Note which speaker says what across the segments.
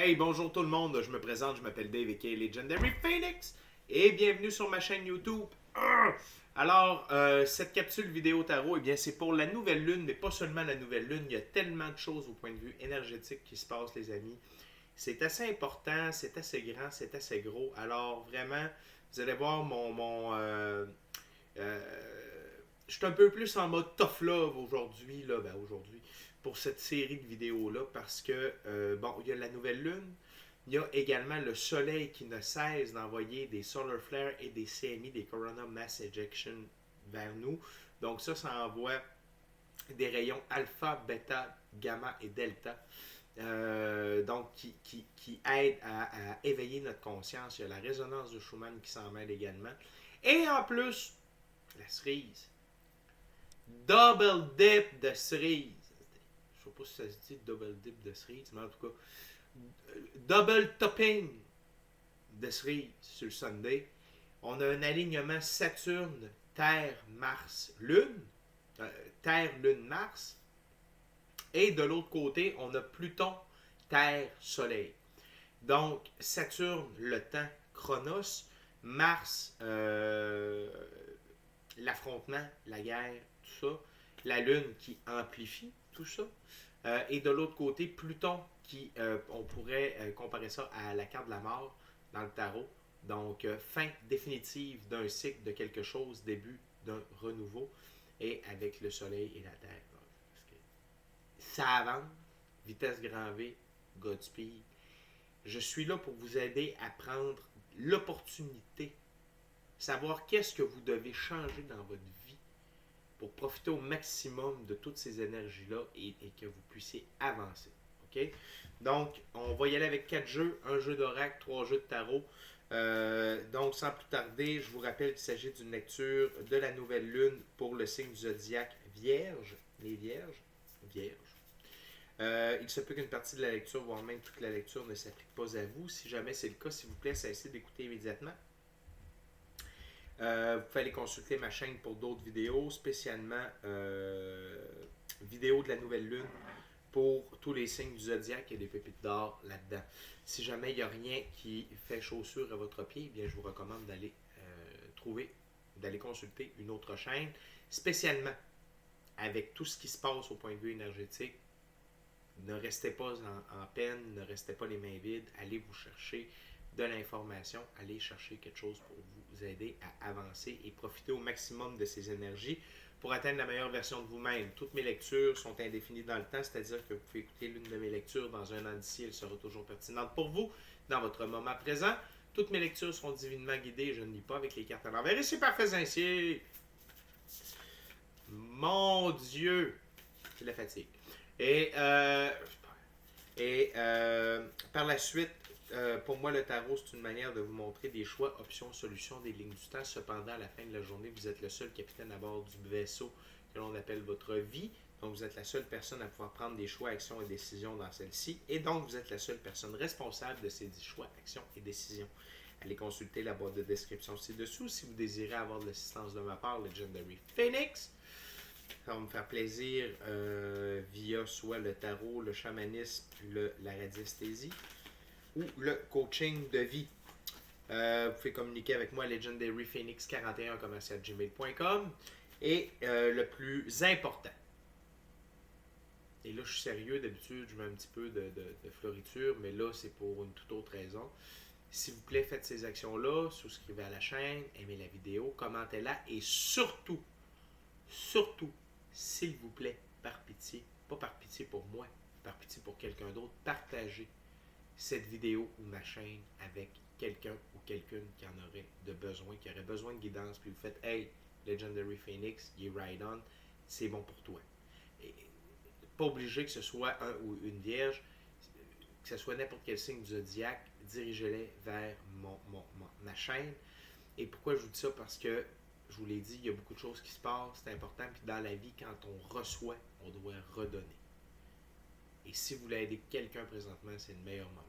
Speaker 1: Hey, bonjour tout le monde, je me présente, je m'appelle Dave aka Legendary Phoenix et bienvenue sur ma chaîne YouTube. Alors, cette capsule vidéo tarot, eh bien, c'est pour la nouvelle lune, mais pas seulement la nouvelle lune. Il y a tellement de choses au point de vue énergétique qui se passent, les amis. C'est assez important, c'est assez grand, c'est assez gros. Alors, vraiment, vous allez voir je suis un peu plus en mode tough love aujourd'hui, aujourd'hui, pour cette série de vidéos-là, parce que, bon, il y a la nouvelle lune, il y a également le soleil qui ne cesse d'envoyer des solar flares et des CMI, des Corona Mass Ejection, vers nous. Donc ça envoie des rayons alpha, bêta, gamma et delta. Donc, qui aident à éveiller notre conscience. Il y a la résonance de Schumann qui s'en mêle également. Et en plus, la cerise. Double dip de cerise. Je ne sais pas si ça se dit double dip de cerise, mais en tout cas, double topping de cerise sur le Sunday. On a un alignement Saturne, Terre, Mars, Lune. Terre, Lune, Mars. Et de l'autre côté, on a Pluton, Terre, Soleil. Donc, Saturne, le temps, Chronos. Mars, l'affrontement, la guerre, tout ça. La Lune qui amplifie tout ça. Et de l'autre côté, Pluton qui, on pourrait comparer ça à la carte de la mort dans le tarot. Donc, fin définitive d'un cycle de quelque chose, début d'un renouveau. Et avec le Soleil et la Terre. Ça avance, vitesse grand V, Godspeed. Je suis là pour vous aider à prendre l'opportunité, savoir qu'est-ce que vous devez changer dans votre vie pour profiter au maximum de toutes ces énergies-là et que vous puissiez avancer. OK? Donc, on va y aller avec 4 jeux, un jeu d'oracle, 3 jeux de tarot. Donc, sans plus tarder, je vous rappelle qu'il s'agit d'une lecture de la nouvelle lune pour le signe du zodiaque Vierge, les Vierges. Vierge. Il se peut qu'une partie de la lecture, voire même toute la lecture, ne s'applique pas à vous. Si jamais c'est le cas, s'il vous plaît, cessez d'écouter immédiatement. Vous pouvez aller consulter ma chaîne pour d'autres vidéos, spécialement vidéos de la nouvelle lune pour tous les signes du zodiaque. Il y a des pépites d'or là-dedans. Si jamais il n'y a rien qui fait chaussure à votre pied, eh bien, je vous recommande d'aller d'aller consulter une autre chaîne, spécialement avec tout ce qui se passe au point de vue énergétique. Ne restez pas en peine, ne restez pas les mains vides, allez vous chercher de l'information, allez chercher quelque chose pour vous aider à avancer et profiter au maximum de ces énergies pour atteindre la meilleure version de vous-même. Toutes mes lectures sont indéfinies dans le temps, c'est-à-dire que vous pouvez écouter l'une de mes lectures dans un an d'ici, elle sera toujours pertinente pour vous dans votre moment présent. Toutes mes lectures seront divinement guidées, je ne lis pas avec les cartes à l'envers et c'est parfait ainsi. Mon Dieu, c'est la fatigue. Et par la suite, pour moi, le tarot, c'est une manière de vous montrer des choix, options, solutions, des lignes du temps. Cependant, à la fin de la journée, vous êtes le seul capitaine à bord du vaisseau que l'on appelle votre vie. Donc, vous êtes la seule personne à pouvoir prendre des choix, actions et décisions dans celle-ci. Et donc, vous êtes la seule personne responsable de ces choix, actions et décisions. Allez consulter la boîte de description ci-dessous si vous désirez avoir de l'assistance de ma part, Legendary Phoenix. Ça va me faire plaisir via soit le tarot, le chamanisme, la radiesthésie ou le coaching de vie. Vous pouvez communiquer avec moi à legendaryphoenix41@gmail.com. Et le plus important, et là je suis sérieux, d'habitude je mets un petit peu de floriture, mais là c'est pour une toute autre raison. S'il vous plaît, faites ces actions-là, souscrivez à la chaîne, aimez la vidéo, commentez-la et surtout, s'il vous plaît, par pitié, pas par pitié pour moi, par pitié pour quelqu'un d'autre, partagez cette vidéo ou ma chaîne avec quelqu'un ou quelqu'une qui en aurait de besoin, qui aurait besoin de guidance, puis vous faites « Hey, Legendary Phoenix, you ride on, c'est bon pour toi. » Pas obligé que ce soit un ou une vierge, que ce soit n'importe quel signe du zodiaque, dirigez-les vers ma chaîne. Et pourquoi je vous dis ça? Parce que je vous l'ai dit, il y a beaucoup de choses qui se passent, c'est important. Puis dans la vie, quand on reçoit, on doit redonner. Et si vous voulez aider quelqu'un présentement, c'est le meilleur moment.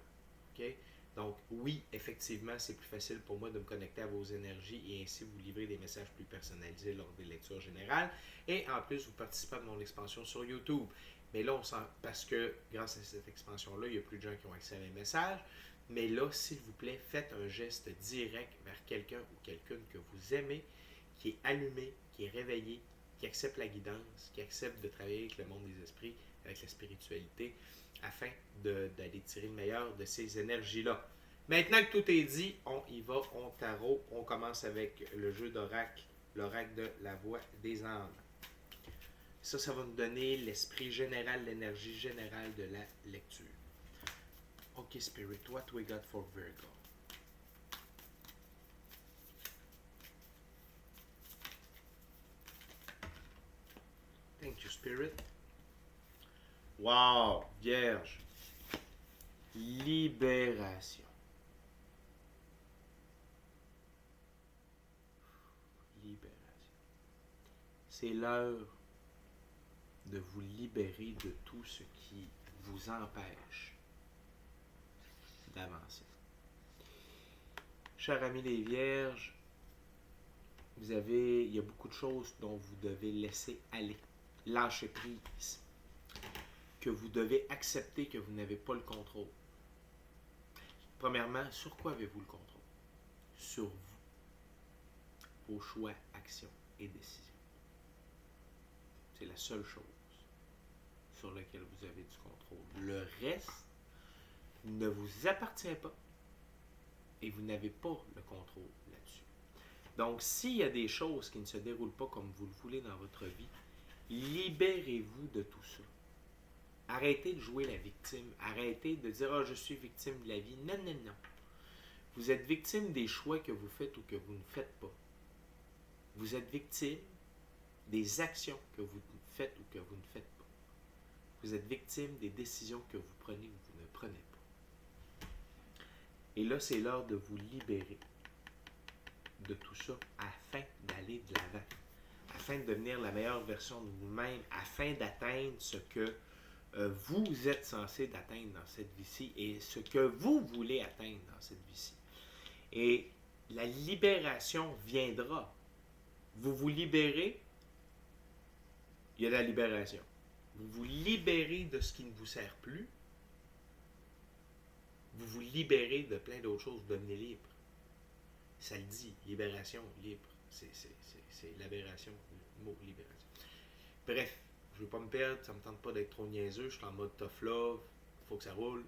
Speaker 1: Okay? Donc oui, effectivement, c'est plus facile pour moi de me connecter à vos énergies et ainsi vous livrer des messages plus personnalisés lors des lectures générales. Et en plus, vous participez à mon expansion sur YouTube. Mais là, parce que grâce à cette expansion-là, il y a plus de gens qui ont accès à mes messages. Mais là, s'il vous plaît, faites un geste direct vers quelqu'un ou quelqu'une que vous aimez, qui est allumé, qui est réveillé, qui accepte la guidance, qui accepte de travailler avec le monde des esprits, avec la spiritualité, afin d'aller tirer le meilleur de ces énergies-là. Maintenant que tout est dit, on y va, on tarot. On commence avec le jeu d'oracle, l'oracle de la voix des âmes. Ça va nous donner l'esprit général, l'énergie générale de la lecture. Ok, Spirit, what we got for Virgo? Thank you, Spirit. Wow, Vierge. Libération. Libération. C'est l'heure de vous libérer de tout ce qui vous empêche d'avancer. Chers amis les Vierges, il y a beaucoup de choses dont vous devez laisser aller, lâcher prise, que vous devez accepter que vous n'avez pas le contrôle. Premièrement, sur quoi avez-vous le contrôle? Sur vous, vos choix, actions et décisions. C'est la seule chose sur laquelle vous avez du contrôle. Le reste ne vous appartient pas et vous n'avez pas le contrôle là-dessus. Donc, s'il y a des choses qui ne se déroulent pas comme vous le voulez dans votre vie, libérez-vous de tout ça. Arrêtez de jouer la victime. Arrêtez de dire « Ah, je suis victime de la vie ». Non, non, non. Vous êtes victime des choix que vous faites ou que vous ne faites pas. Vous êtes victime des actions que vous faites ou que vous ne faites pas. Vous êtes victime des décisions que vous prenez ou vous ne prenez pas. Et là, c'est l'heure de vous libérer de tout ça afin d'aller de l'avant, afin de devenir la meilleure version de vous-même, afin d'atteindre ce que vous êtes censé d'atteindre dans cette vie-ci et ce que vous voulez atteindre dans cette vie-ci. Et la libération viendra. Vous vous libérez, il y a la libération. Vous vous libérez de ce qui ne vous sert plus. Vous vous libérez de plein d'autres choses. Vous devenez libre. Ça le dit, libération, libre. C'est l'aberration, le mot libération. Bref, je ne veux pas me perdre, ça ne me tente pas d'être trop niaiseux. Je suis en mode tough love, il faut que ça roule.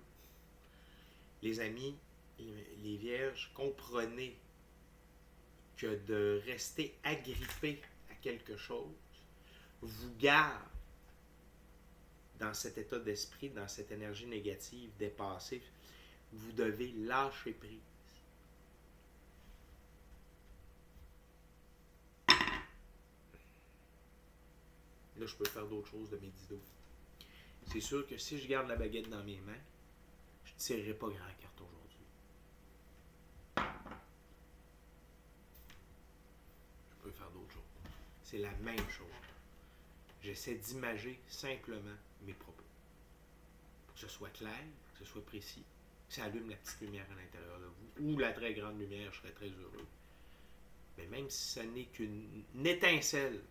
Speaker 1: Les amis, les vierges, comprenez que de rester agrippé à quelque chose vous garde dans cet état d'esprit, dans cette énergie négative, dépassée. Vous devez lâcher prise. Là, je peux faire d'autres choses de mes 10 dos. C'est sûr que si je garde la baguette dans mes mains, je ne tirerai pas grand carte aujourd'hui. Je peux faire d'autres choses. C'est la même chose. J'essaie d'imager simplement mes propos. Pour que ce soit clair, que ce soit précis, que ça allume la petite lumière à l'intérieur de vous, ou la très grande lumière, je serais très heureux. Mais même si ce n'est qu'une étincelle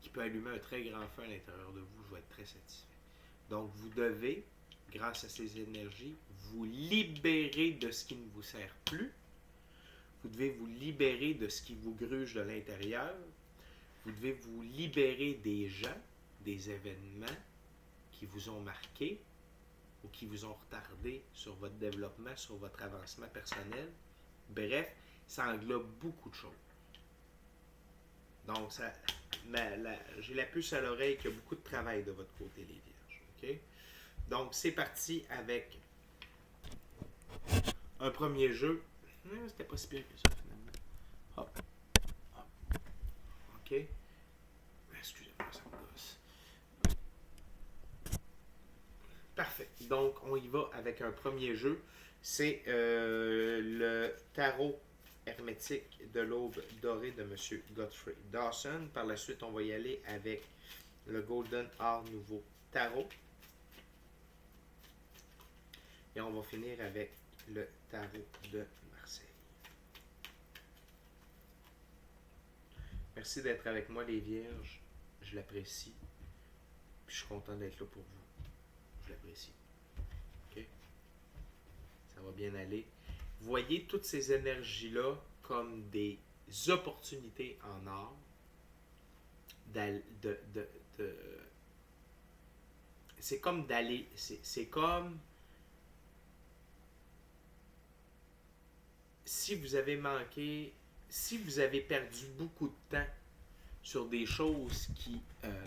Speaker 1: qui peut allumer un très grand feu à l'intérieur de vous, je vais être très satisfait. Donc, vous devez, grâce à ces énergies, vous libérer de ce qui ne vous sert plus. Vous devez vous libérer de ce qui vous gruge de l'intérieur. Vous devez vous libérer des gens, des événements qui vous ont marqué ou qui vous ont retardé sur votre développement, sur votre avancement personnel. Bref, ça englobe beaucoup de choses. Donc, j'ai la puce à l'oreille qu'il y a beaucoup de travail de votre côté, les vierges. Okay? Donc, c'est parti avec un premier jeu. C'était pas si pire que ça, finalement. Hop. Hop. OK. Excusez-moi, ça me gosse. Parfait. Donc, on y va avec un premier jeu. C'est le tarot hermétique de l'aube dorée de M. Godfrey Dawson. Par la suite, on va y aller avec le Golden Art Nouveau Tarot. Et on va finir avec le tarot de Marseille. Merci d'être avec moi, les vierges. Je l'apprécie. Puis je suis content d'être là pour vous. Je l'apprécie. OK? Ça va bien aller. Voyez toutes ces énergies-là comme des opportunités en or de c'est comme d'aller, c'est comme si vous avez manqué, si vous avez perdu beaucoup de temps sur des choses qui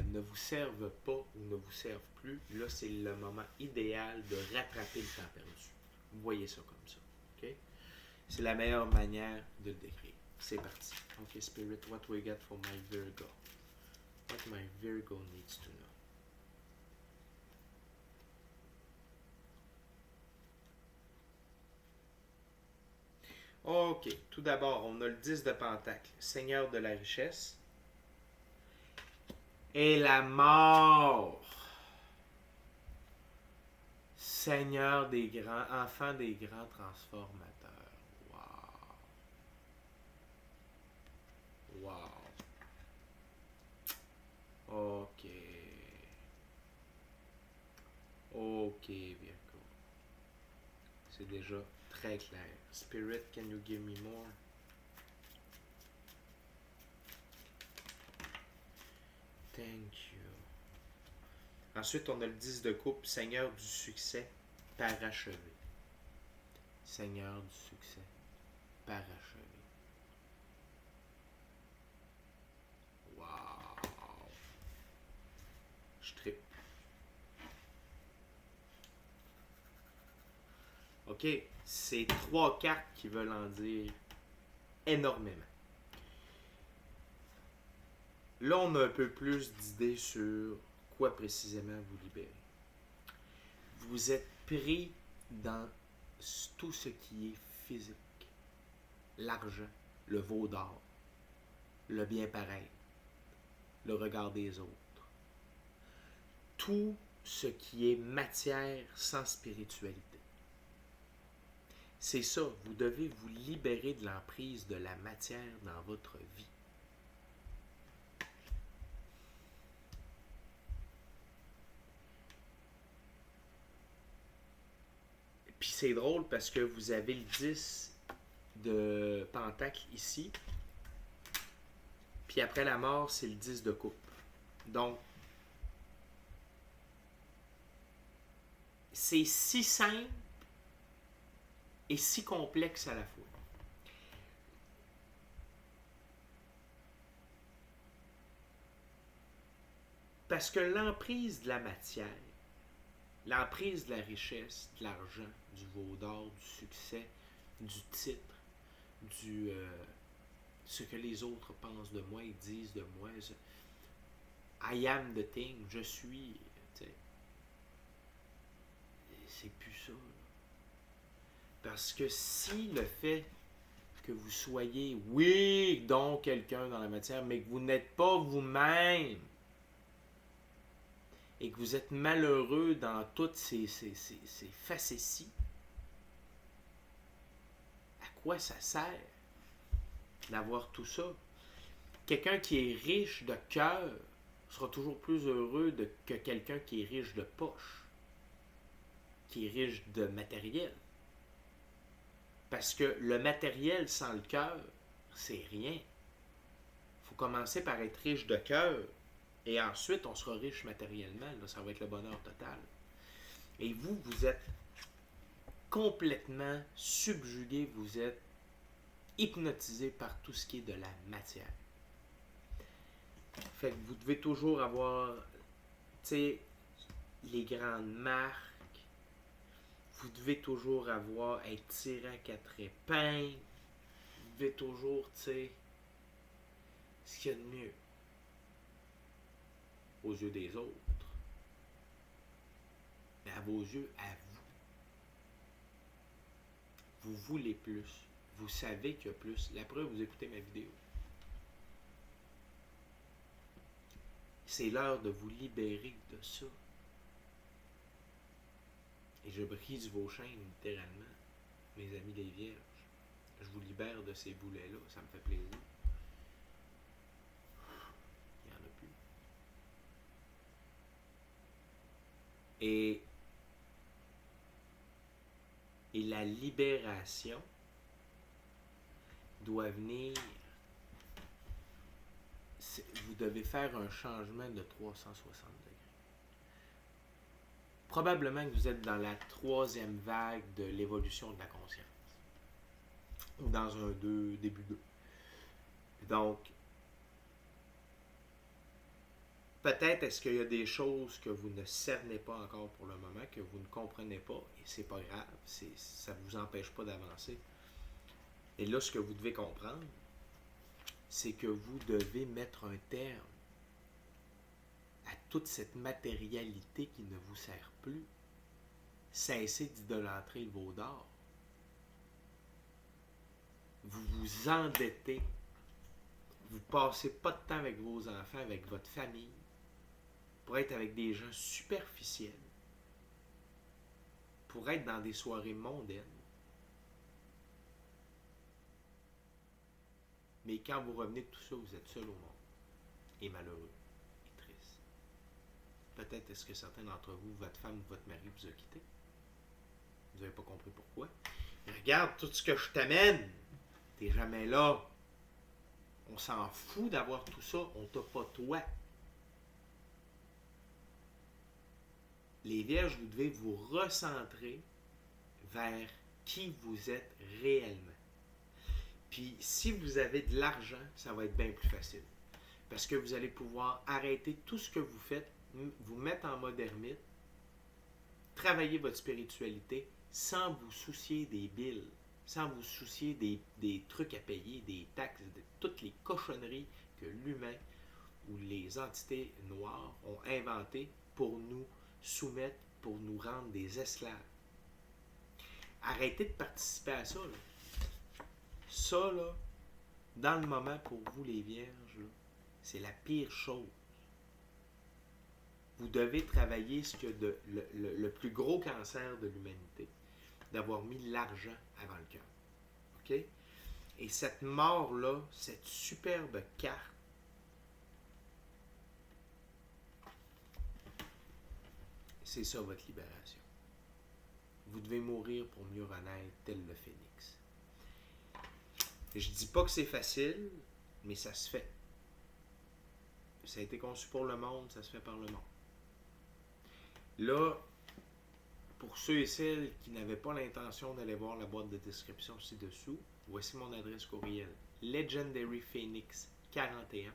Speaker 1: ne vous servent pas ou ne vous servent plus, là c'est le moment idéal de rattraper le temps perdu. Vous voyez ça comme ça. OK? C'est la meilleure manière de le décrire. C'est parti. OK, Spirit, what we got for my Virgo? What my Virgo needs to know. OK, tout d'abord, on a le 10 de Pentacle, Seigneur de la richesse. Et la mort. Seigneur des grands, enfant des grands transformateurs. Wow. Wow. OK. OK, Virgo. C'est déjà très clair. Spirit, can you give me more? Thank you. Ensuite, on a le 10 de coupe, Seigneur du succès, parachevé. Seigneur du succès, parachevé. Wow. Je trippe. OK, c'est 3 cartes qui veulent en dire énormément. Là, on a un peu plus d'idées sur quoi précisément vous libérer. Vous êtes pris dans tout ce qui est physique. L'argent, le veau d'or, le bien paraître, le regard des autres. Tout ce qui est matière sans spiritualité. C'est ça, vous devez vous libérer de l'emprise de la matière dans votre vie. Puis c'est drôle parce que vous avez le 10 de Pentacle ici. Puis après la mort, c'est le 10 de coupe. Donc, c'est si simple et si complexe à la fois. Parce que l'emprise de la matière, l'emprise de la richesse, de l'argent, du veau d'or, du succès, du titre, du ce que les autres pensent de moi, ils disent de moi. I am the thing, je suis. C'est plus ça. Parce que si le fait que vous soyez, oui, donc quelqu'un dans la matière, mais que vous n'êtes pas vous-même, et que vous êtes malheureux dans toutes ces facéties, à quoi ça sert d'avoir tout ça? Quelqu'un qui est riche de cœur sera toujours plus heureux que quelqu'un qui est riche de poche, qui est riche de matériel. Parce que le matériel sans le cœur, c'est rien. Il faut commencer par être riche de cœur, et ensuite on sera riche matériellement. Là, ça va être le bonheur total. Et vous, vous êtes complètement subjugué, vous êtes hypnotisé par tout ce qui est de la matière. Fait que vous devez toujours avoir, tu sais, les grandes marques. Vous devez toujours être tiré à 4 épingles. Vous devez toujours, tu sais, ce qu'il y a de mieux aux yeux des autres. Mais à vos yeux, à vous. Vous voulez plus. Vous savez qu'il y a plus. La preuve, vous écoutez ma vidéo. C'est l'heure de vous libérer de ça. Et je brise vos chaînes, littéralement, mes amis les vierges. Je vous libère de ces boulets-là, ça me fait plaisir. Il n'y en a plus. Et, et la libération doit venir. Vous devez faire un changement de 360 degrés. Probablement que vous êtes dans la troisième vague de l'évolution de la conscience. Ou dans un début 2. Donc, peut-être est-ce qu'il y a des choses que vous ne cernez pas encore pour le moment, que vous ne comprenez pas, et c'est pas grave, ça ne vous empêche pas d'avancer. Et là, ce que vous devez comprendre, c'est que vous devez mettre un terme à toute cette matérialité qui ne vous sert plus. Cessez d'idolâtrer le veau d'or. Vous vous endettez. Vous passez pas de temps avec vos enfants, avec votre famille, pour être avec des gens superficiels, pour être dans des soirées mondaines. Mais quand vous revenez de tout ça, vous êtes seul au monde, et malheureux, et triste. Peut-être est-ce que certains d'entre vous, votre femme ou votre mari vous a quitté. Vous n'avez pas compris pourquoi. Mais regarde tout ce que je t'amène. T'es jamais là. On s'en fout d'avoir tout ça. On t'a pas toi. Les vierges, vous devez vous recentrer vers qui vous êtes réellement. Puis si vous avez de l'argent, ça va être bien plus facile. Parce que vous allez pouvoir arrêter tout ce que vous faites, vous mettre en mode ermite, travailler votre spiritualité sans vous soucier des billes, sans vous soucier des trucs à payer, des taxes, de toutes les cochonneries que l'humain ou les entités noires ont inventées pour nous soumettre, pour nous rendre des esclaves. Arrêtez de participer à ça. Là. Ça, là, dans le moment pour vous les vierges, là, c'est la pire chose. Vous devez travailler ce que le plus gros cancer de l'humanité, d'avoir mis l'argent avant le cœur. OK? Et cette mort-là, cette superbe carte, c'est ça votre libération. Vous devez mourir pour mieux renaître tel le phénix. Je dis pas que c'est facile, mais ça se fait. Ça a été conçu pour le monde, ça se fait par le monde. Là, pour ceux et celles qui n'avaient pas l'intention d'aller voir la boîte de description ci-dessous, voici mon adresse courriel. LegendaryPhoenix41.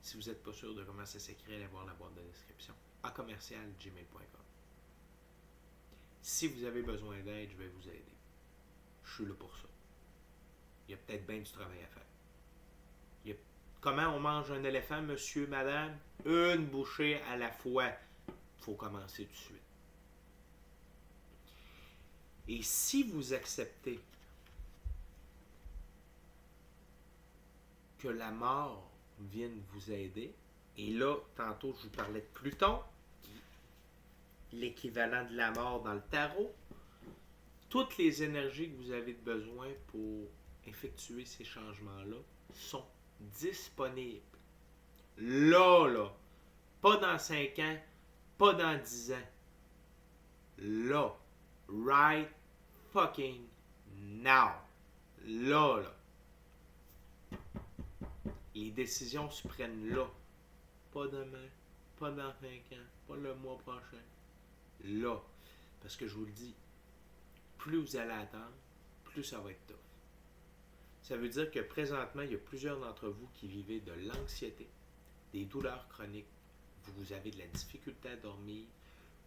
Speaker 1: Si vous n'êtes pas sûr de comment ça s'écrit, allez voir la boîte de description. @gmail.com. Si vous avez besoin d'aide, je vais vous aider. Je suis là pour ça. Il y a peut-être bien du travail à faire. Comment on mange un éléphant, monsieur, madame? Une bouchée à la fois. Il faut commencer tout de suite. Et si vous acceptez que la mort vienne vous aider, et là, tantôt, je vous parlais de Pluton, l'équivalent de la mort dans le tarot, toutes les énergies que vous avez besoin pour effectuer ces changements-là sont disponibles. Là, pas dans 5 ans, pas dans 10 ans. Là, right fucking now. Là. Les décisions se prennent là. Pas demain, pas dans 5 ans, pas le mois prochain. Là. Parce que je vous le dis, plus vous allez attendre, plus ça va être tough. Ça veut dire que présentement, il y a plusieurs d'entre vous qui vivez de l'anxiété, des douleurs chroniques, vous avez de la difficulté à dormir,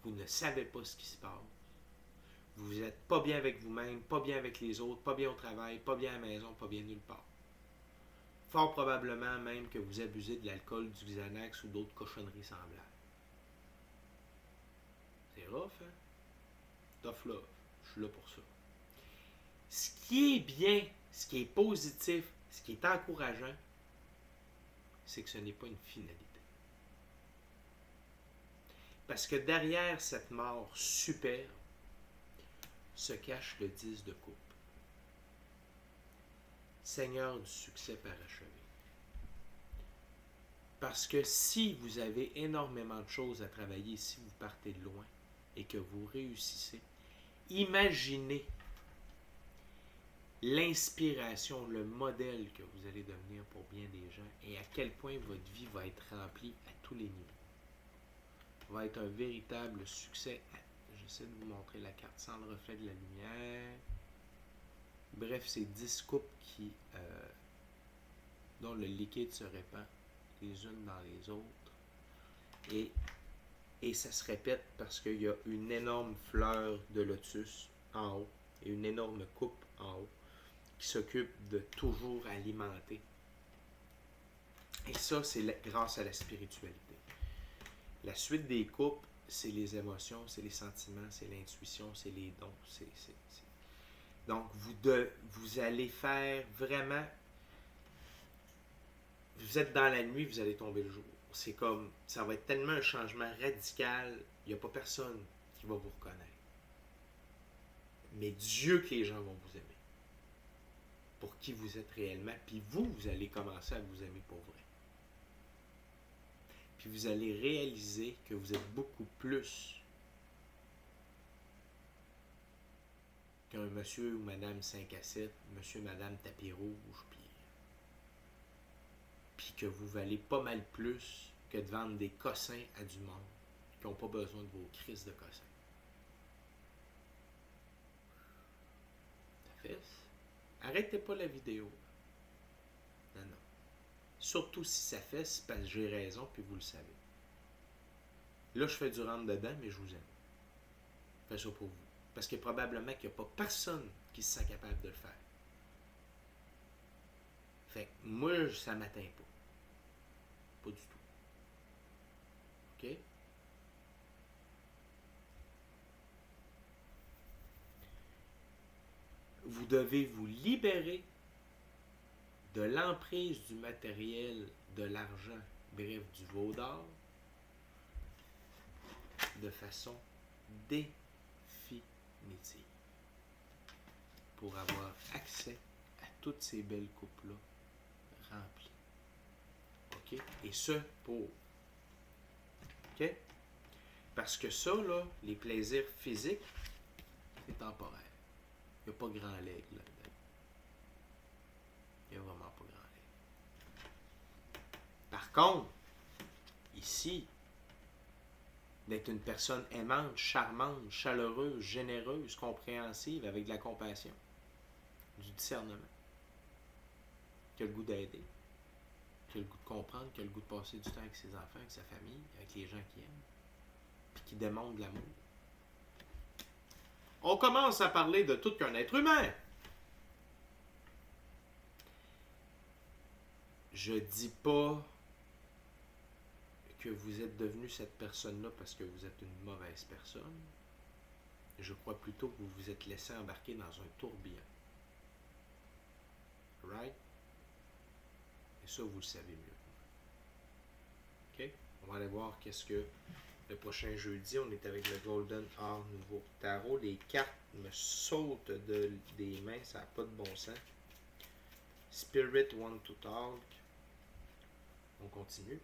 Speaker 1: vous ne savez pas ce qui se passe, vous n'êtes pas bien avec vous-même, pas bien avec les autres, pas bien au travail, pas bien à la maison, pas bien nulle part. Fort probablement même que vous abusez de l'alcool, du Xanax ou d'autres cochonneries semblables. C'est rough, hein? Tough love. Je suis là pour ça. Ce qui est bien, ce qui est positif, ce qui est encourageant, c'est que ce n'est pas une finalité. Parce que derrière cette mort superbe se cache le 10 de coupe. Seigneur du succès parachevé. Parce que si vous avez énormément de choses à travailler, si vous partez de loin et que vous réussissez, imaginez l'inspiration, le modèle que vous allez devenir pour bien des gens et à quel point votre vie va être remplie à tous les niveaux. Ça va être un véritable succès. J'essaie de vous montrer la carte sans le reflet de la lumière. Bref, c'est 10 coupes dont le liquide se répand les unes dans les autres. Et ça se répète parce qu'il y a une énorme fleur de lotus en haut et une énorme coupe en haut qui s'occupe de toujours alimenter. Et ça, c'est grâce à la spiritualité. La suite des coupes, c'est les émotions, c'est les sentiments, c'est l'intuition, c'est les dons. Donc, vous allez faire vraiment... Vous êtes dans la nuit, vous allez tomber le jour. C'est comme, ça va être tellement un changement radical, il n'y a pas personne qui va vous reconnaître. Mais Dieu que les gens vont vous aimer. Pour qui vous êtes réellement. Puis vous allez commencer à vous aimer pour vrai. Puis vous allez réaliser que vous êtes beaucoup plus qu'un monsieur ou madame 5 à 7, monsieur, madame tapis rouge, puis que vous valez pas mal plus que de vendre des cossins à du monde qui n'ont pas besoin de vos crises de cossins. Ça fait? Arrêtez pas la vidéo. Non. Surtout si ça fait, c'est parce que j'ai raison, puis vous le savez. Là, je fais du rentre-dedans, mais je vous aime. Je fais ça pour vous. Parce que probablement qu'il n'y a pas personne qui se sent capable de le faire. Fait que moi, ça ne m'atteint pas. Pas du tout. OK? Vous devez vous libérer de l'emprise du matériel, de l'argent, bref, du veau d'or, de façon définitive pour avoir accès à toutes ces belles coupes-là remplies. OK? Et ce, pour. OK? Parce que ça, là, les plaisirs physiques, c'est temporaire. Il n'y a pas grand leg là-dedans. Il n'y a vraiment pas grand leg. Par contre, ici, d'être une personne aimante, charmante, chaleureuse, généreuse, compréhensive, avec de la compassion, du discernement, qui a le goût d'aider, qui a le goût de comprendre, qui a le goût de passer du temps avec ses enfants, avec sa famille, avec les gens qu'il aime, puis qui démontre de l'amour. On commence à parler de tout qu'un être humain. Je dis pas que vous êtes devenu cette personne-là parce que vous êtes une mauvaise personne. Je crois plutôt que vous vous êtes laissé embarquer dans un tourbillon. Right? Et ça, vous le savez mieux. OK? On va aller voir qu'est-ce que le prochain jeudi, on est avec le Golden Art Nouveau Tarot. Les cartes me sautent des mains, ça n'a pas de bon sens. Spirit want to talk. On continue.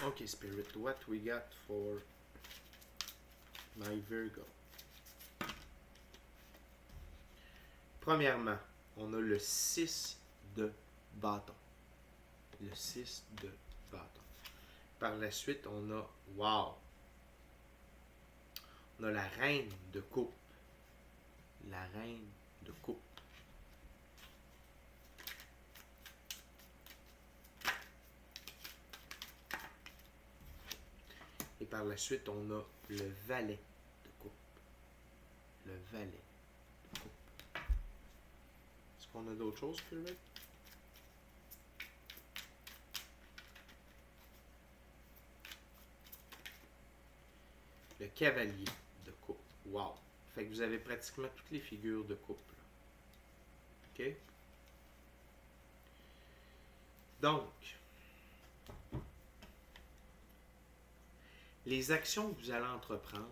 Speaker 1: Okay, Spirit, what we got for my Virgo? Premièrement, on a le 6 de bâton. Le 6 de bâton. Par la suite, on a, wow! On a la reine de coupe. La reine de coupe. Et par la suite, on a le valet de coupe. Le valet de coupe. Est-ce qu'on a d'autres choses, Spirit? Le cavalier de coupe. Wow! Fait que vous avez pratiquement toutes les figures de coupe. Là. OK? Donc, Les actions que vous allez entreprendre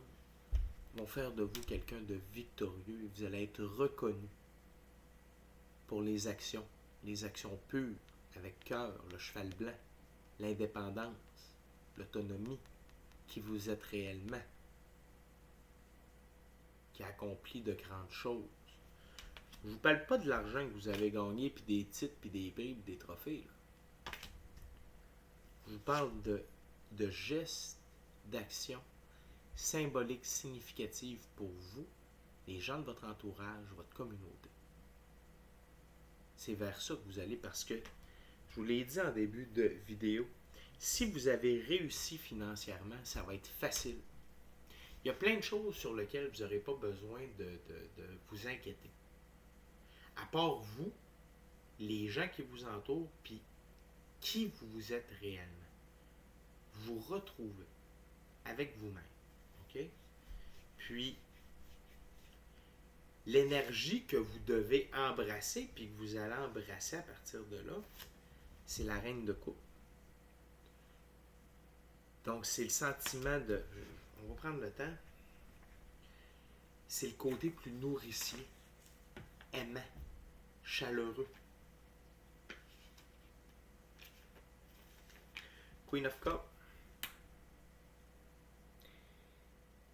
Speaker 1: vont faire de vous quelqu'un de victorieux et vous allez être reconnu pour les actions pures, avec cœur, le cheval blanc, l'indépendance, l'autonomie, qui vous êtes réellement, qui accomplit de grandes choses. Je ne vous parle pas de l'argent que vous avez gagné, puis des titres, puis des prix, puis des trophées. Là. Je vous parle de gestes, d'actions symboliques, significatives pour vous, les gens de votre entourage, votre communauté. C'est vers ça que vous allez parce que, je vous l'ai dit en début de vidéo, si vous avez réussi financièrement, ça va être facile. Il y a plein de choses sur lesquelles vous n'aurez pas besoin de vous inquiéter. À part vous, les gens qui vous entourent, puis qui vous êtes réellement. Vous retrouvez avec vous-même. OK? Puis, l'énergie que vous devez embrasser, puis que vous allez embrasser à partir de là, c'est la reine de coupe. Donc, c'est le sentiment de... On va prendre le temps. C'est le côté plus nourricier, aimant, chaleureux. Queen of Cups.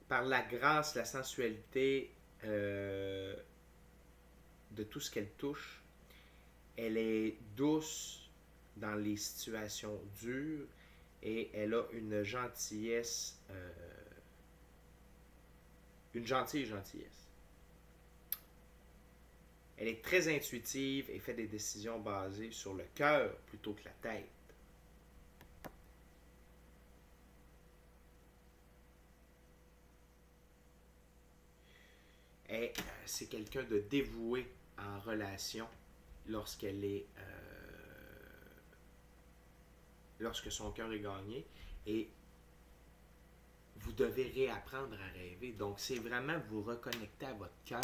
Speaker 1: Par la grâce, la sensualité de tout ce qu'elle touche, elle est douce dans les situations dures et elle a une gentillesse, une gentille gentillesse. Elle est très intuitive et fait des décisions basées sur le cœur plutôt que la tête. Et c'est quelqu'un de dévoué en relation lorsqu'elle est lorsque son cœur est gagné et vous devez réapprendre à rêver. Donc c'est vraiment vous reconnecter à votre cœur,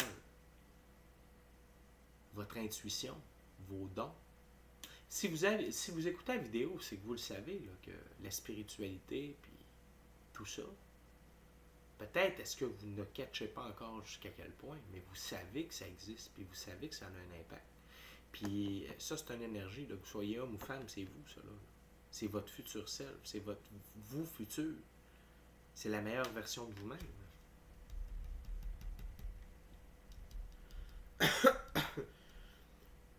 Speaker 1: votre intuition, vos dons. Si vous écoutez la vidéo, c'est que vous le savez là, que la spiritualité puis tout ça. Peut-être est-ce que vous ne catchez pas encore jusqu'à quel point, mais vous savez que ça existe, puis vous savez que ça a un impact. Puis ça, c'est une énergie, là, que vous soyez homme ou femme, c'est vous, ça. Là. C'est votre futur self, c'est votre vous futur. C'est la meilleure version de vous-même.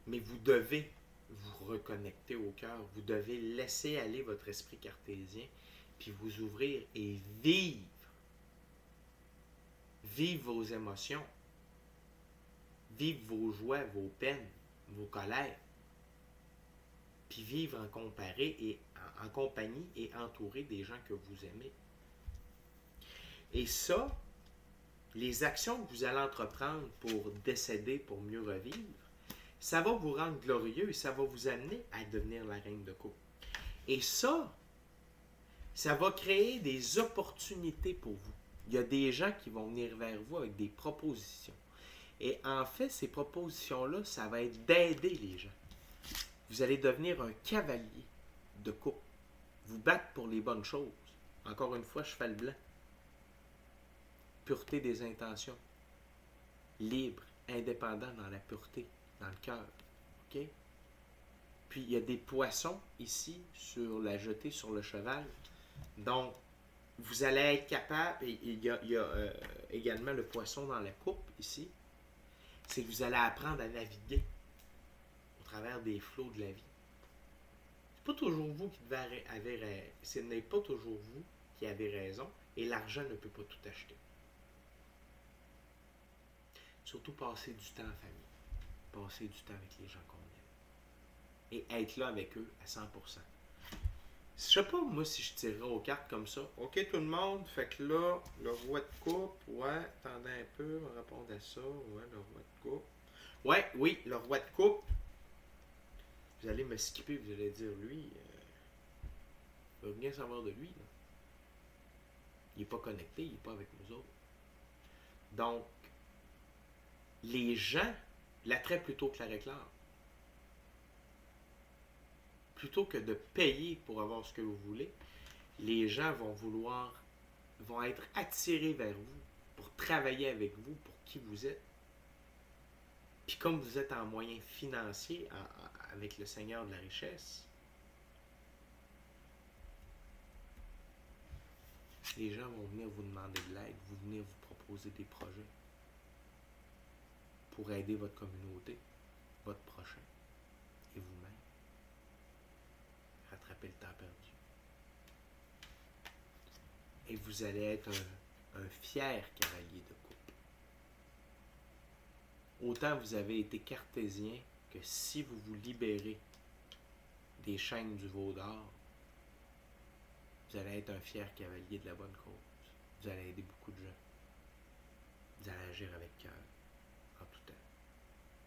Speaker 1: Mais vous devez vous reconnecter au cœur. Vous devez laisser aller votre esprit cartésien, puis vous ouvrir et vivre. Vivre vos émotions, vivre vos joies, vos peines, vos colères, puis vivre en compagnie et entouré des gens que vous aimez. Et ça, les actions que vous allez entreprendre pour décéder, pour mieux revivre, ça va vous rendre glorieux et ça va vous amener à devenir la reine de coupe. Et ça va créer des opportunités pour vous. Il y a des gens qui vont venir vers vous avec des propositions. Et en fait, ces propositions-là, ça va être d'aider les gens. Vous allez devenir un cavalier de coupe. Vous battre pour les bonnes choses. Encore une fois, cheval blanc. Pureté des intentions. Libre, indépendant dans la pureté, dans le cœur. OK? Puis, il y a des poissons ici, sur la jetée sur le cheval. Donc, vous allez être capable, et il y a également le poisson dans la coupe ici, c'est que vous allez apprendre à naviguer au travers des flots de la vie. C'est pas toujours vous qui ce n'est pas toujours vous qui avez raison, et l'argent ne peut pas tout acheter. Surtout passer du temps en famille, passer du temps avec les gens qu'on aime, et être là avec eux à 100%. Je sais pas, moi, si je tirerais aux cartes comme ça. OK, tout le monde, fait que là, le roi de coupe, ouais, attendez un peu, on va répondre à ça. Ouais, le roi de coupe. Ouais, oui, le roi de coupe. Vous allez me skipper, vous allez dire, lui, je veux bien savoir de lui. Là. Il n'est pas connecté, il n'est pas avec nous autres. Donc, les gens l'attraient plutôt que la réclament. Plutôt que de payer pour avoir ce que vous voulez, les gens vont vouloir vont être attirés vers vous pour travailler avec vous, pour qui vous êtes. Puis comme vous êtes en moyen financier avec le Seigneur de la richesse, les gens vont venir vous demander de l'aide, vous venir vous proposer des projets pour aider votre communauté, votre prochain et vous-même. Rattraper le temps perdu. Et vous allez être un fier cavalier de coupe. Autant vous avez été cartésien que si vous vous libérez des chaînes du veau d'or, vous allez être un fier cavalier de la bonne cause. Vous allez aider beaucoup de gens. Vous allez agir avec cœur, en tout temps.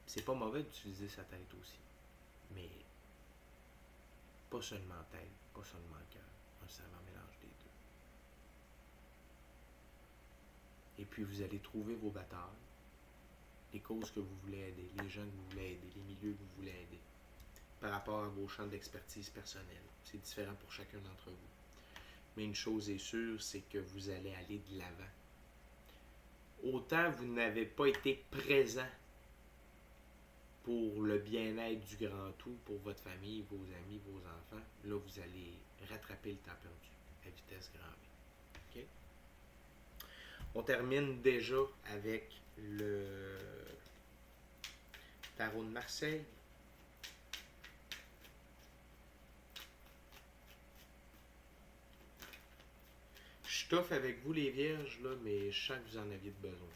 Speaker 1: C'est pas mauvais d'utiliser sa tête aussi, mais pas seulement tête, pas seulement cœur, un savant mélange des deux. Et puis vous allez trouver vos batailles, les causes que vous voulez aider, les gens que vous voulez aider, les milieux que vous voulez aider, par rapport à vos champs d'expertise personnelle. C'est différent pour chacun d'entre vous. Mais une chose est sûre, c'est que vous allez aller de l'avant. Autant vous n'avez pas été présent pour le bien-être du grand tout, pour votre famille, vos amis, vos enfants, là vous allez rattraper le temps perdu à vitesse grand V. Okay? On termine déjà avec le tarot de Marseille. Je toffe avec vous les vierges, là, mais je sens que vous en aviez besoin.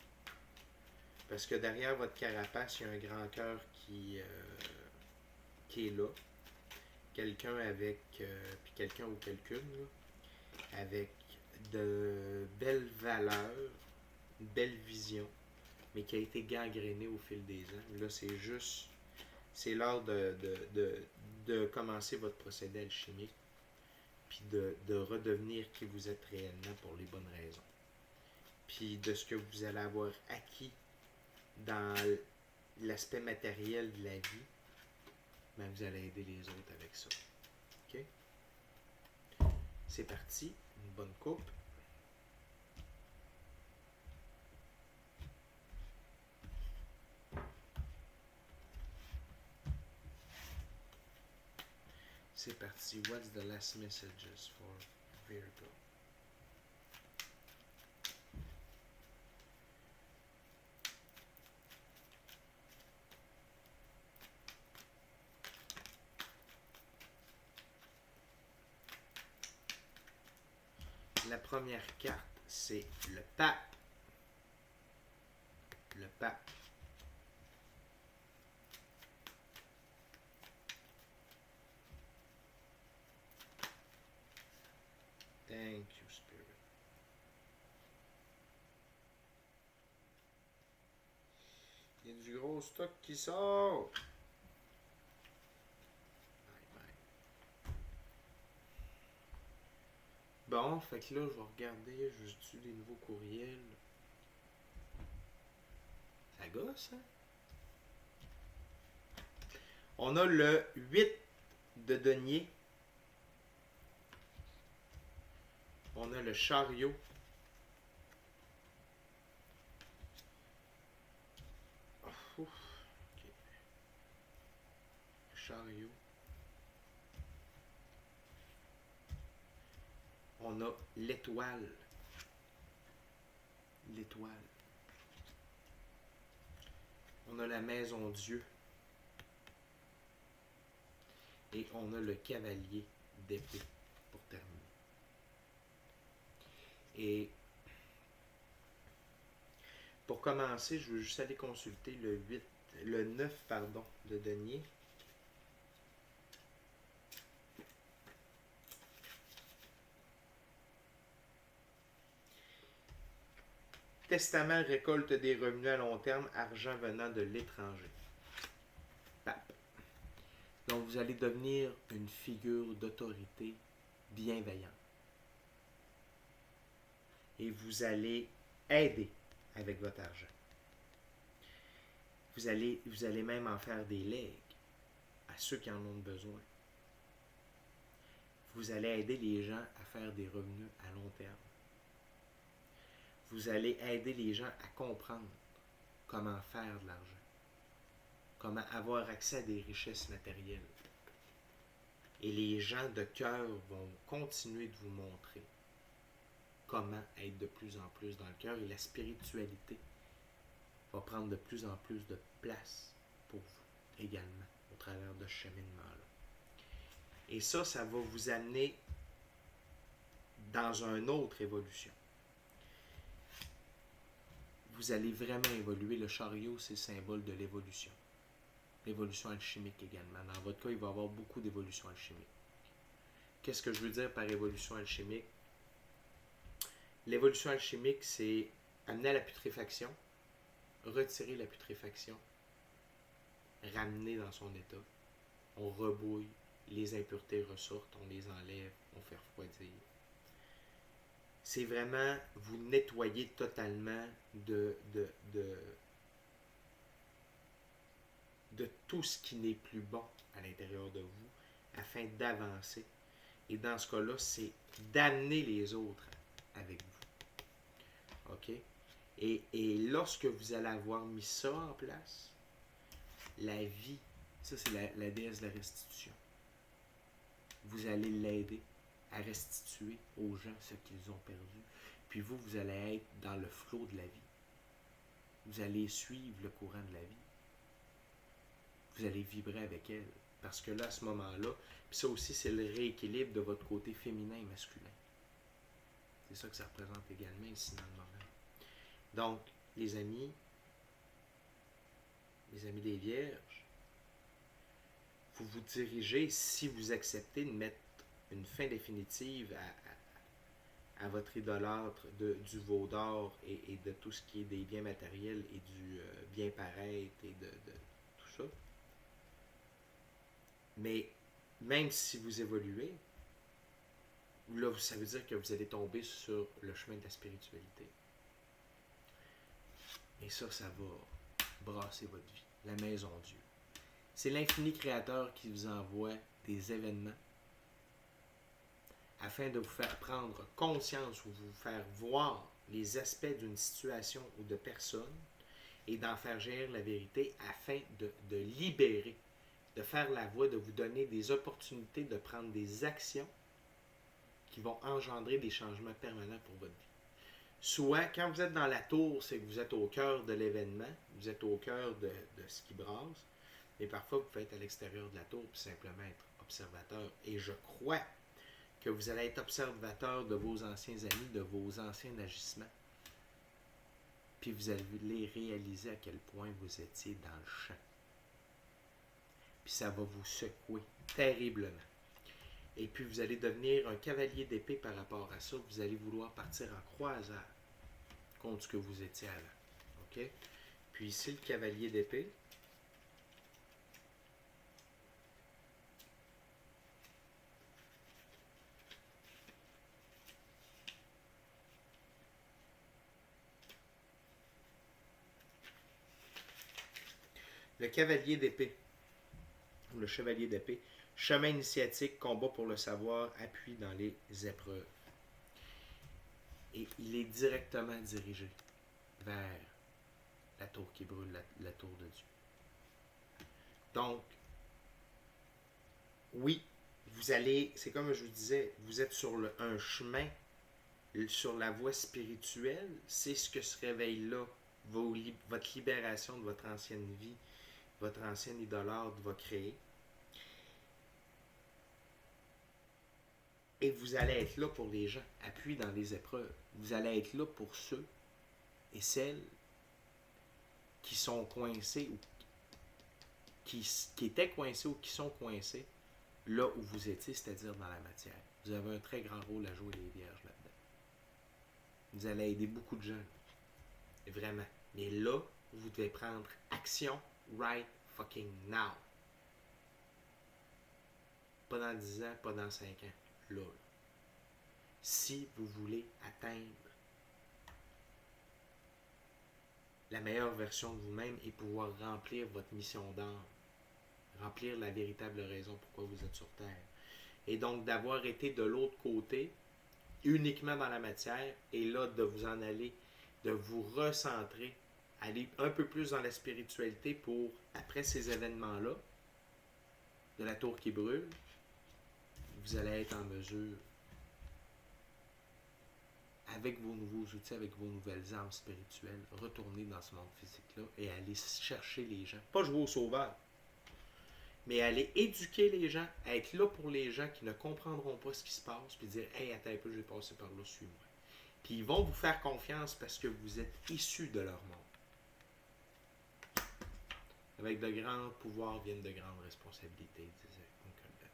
Speaker 1: Parce que derrière votre carapace, il y a un grand cœur qui est là. Quelqu'un avec, puis quelqu'un ou quelqu'une, là, avec de belles valeurs, une belle vision, mais qui a été gangréné au fil des ans. Là, c'est juste, c'est l'heure de commencer votre procédé alchimique, puis de redevenir qui vous êtes réellement pour les bonnes raisons. Puis de ce que vous allez avoir acquis dans l'aspect matériel de la vie, ben vous allez aider les autres avec ça. OK? C'est parti, une bonne coupe. C'est parti. What's the last messages for Virgo? La première carte, c'est le pape. Le pape. Thank you, Spirit. Il y a du gros stock qui sort. Bon, fait que là, je vais regarder juste des nouveaux courriels. Ça gosse, hein? On a le 8 de denier. On a le chariot. Oh, okay. Chariot. On a l'étoile. L'étoile. On a la maison Dieu. Et on a le cavalier d'épée pour terminer. Et pour commencer, je veux juste aller consulter le 9 de denier. Testament récolte des revenus à long terme, argent venant de l'étranger. Pape. Donc vous allez devenir une figure d'autorité bienveillante. Et vous allez aider avec votre argent. Vous allez même en faire des legs à ceux qui en ont besoin. Vous allez aider les gens à faire des revenus à long terme. vous allez aider les gens à comprendre comment faire de l'argent, comment avoir accès à des richesses matérielles. Et les gens de cœur vont continuer de vous montrer comment être de plus en plus dans le cœur, et la spiritualité va prendre de plus en plus de place pour vous également au travers de ce cheminement-là. Et ça va vous amener dans une autre évolution. Vous allez vraiment évoluer. Le chariot, c'est le symbole de l'évolution. L'évolution alchimique également. Dans votre cas, il va y avoir beaucoup d'évolution alchimique. Qu'est-ce que je veux dire par évolution alchimique? L'évolution alchimique, c'est amener à la putréfaction, retirer la putréfaction, ramener dans son état. On rebouille, les impuretés ressortent, on les enlève, on fait refroidir. C'est vraiment vous nettoyer totalement de tout ce qui n'est plus bon à l'intérieur de vous afin d'avancer. Et dans ce cas-là, c'est d'amener les autres avec vous. OK? Et lorsque vous allez avoir mis ça en place, la vie, ça c'est la déesse de la restitution. Vous allez l'aider à restituer aux gens ce qu'ils ont perdu. Puis vous allez être dans le flot de la vie. Vous allez suivre le courant de la vie. Vous allez vibrer avec elle. Parce que là, à ce moment-là, puis ça aussi, c'est le rééquilibre de votre côté féminin et masculin. C'est ça que ça représente également ici dans le moment. Donc, les amis des Vierges, vous vous dirigez, si vous acceptez de mettre une fin définitive à votre idolâtre du veau d'or et de tout ce qui est des biens matériels et du bien paraître et de tout ça. Mais même si vous évoluez, là, ça veut dire que vous allez tomber sur le chemin de la spiritualité. Et ça va brasser votre vie, la maison Dieu. C'est l'infini créateur qui vous envoie des événements afin de vous faire prendre conscience ou vous faire voir les aspects d'une situation ou de personne et d'en faire jaillir la vérité afin de libérer, de faire la voie, de vous donner des opportunités de prendre des actions qui vont engendrer des changements permanents pour votre vie. Soit, quand vous êtes dans la tour, c'est que vous êtes au cœur de l'événement, vous êtes au cœur de ce qui brasse, mais parfois vous pouvez être à l'extérieur de la tour et simplement être observateur. Et je crois que vous allez être observateur de vos anciens amis, de vos anciens agissements, puis vous allez réaliser à quel point vous étiez dans le champ. Puis ça va vous secouer terriblement. Et puis vous allez devenir un cavalier d'épée par rapport à ça. Vous allez vouloir partir en croisade contre ce que vous étiez avant. OK? Puis ici, le cavalier d'épée. Le cavalier d'épée, ou le chevalier d'épée, chemin initiatique, combat pour le savoir, appui dans les épreuves. Et il est directement dirigé vers la tour qui brûle, la tour de Dieu. Donc, oui, vous allez, c'est comme je vous disais, vous êtes sur un chemin, sur la voie spirituelle. C'est ce que ce réveil-là, votre libération de votre ancienne vie, votre ancienne idolâtre va créer. Et vous allez être là pour les gens, appui dans les épreuves. Vous allez être là pour ceux et celles qui sont coincés ou qui étaient coincés ou qui sont coincés là où vous étiez, c'est-à-dire dans la matière. Vous avez un très grand rôle à jouer, les Vierges, là-dedans. Vous allez aider beaucoup de gens. Vraiment. Mais là, vous devez prendre action right fucking now. Pas dans 10 ans, pas dans 5 ans. Là. Si vous voulez atteindre la meilleure version de vous-même et pouvoir remplir votre mission d'âme, remplir la véritable raison pourquoi vous êtes sur Terre. Et donc d'avoir été de l'autre côté, uniquement dans la matière, et là de vous en aller de vous recentrer, aller un peu plus dans la spiritualité pour, après ces événements-là, de la tour qui brûle, vous allez être en mesure, avec vos nouveaux outils, avec vos nouvelles armes spirituelles, retourner dans ce monde physique-là et aller chercher les gens. Pas jouer au sauveur, mais aller éduquer les gens, être là pour les gens qui ne comprendront pas ce qui se passe, puis dire « Hey, attends un peu, je vais passer par là, suis-moi. » Puis ils vont vous faire confiance parce que vous êtes issus de leur monde. Avec de grands pouvoirs viennent de grandes responsabilités, disait Uncle Ben.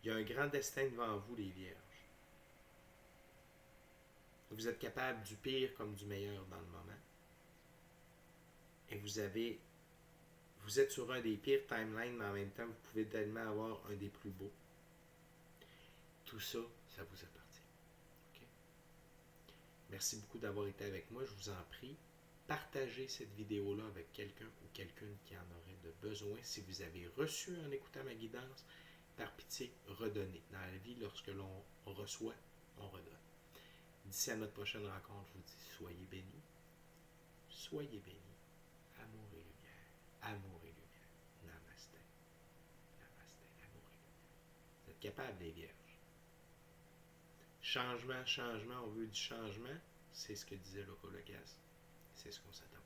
Speaker 1: Il y a un grand destin devant vous, les vierges. Vous êtes capable du pire comme du meilleur dans le moment. Et vous êtes sur un des pires timelines, mais en même temps, vous pouvez tellement avoir un des plus beaux. Tout ça, ça vous appartient. Okay? Merci beaucoup d'avoir été avec moi. Je vous en prie, partagez cette vidéo-là avec quelqu'un ou quelqu'une qui en aurait de besoin. Si vous avez reçu en écoutant ma guidance, par pitié, redonnez. Dans la vie, lorsque l'on reçoit, on redonne. D'ici à notre prochaine rencontre, je vous dis, soyez bénis. Soyez bénis. Amour et lumière. Amour et lumière. Namasté. Namasté. Amour et lumière. Vous êtes capables, les vierges. Changement, changement, on veut du changement. C'est ce que disait Locologas. C'est ce qu'on s'attend.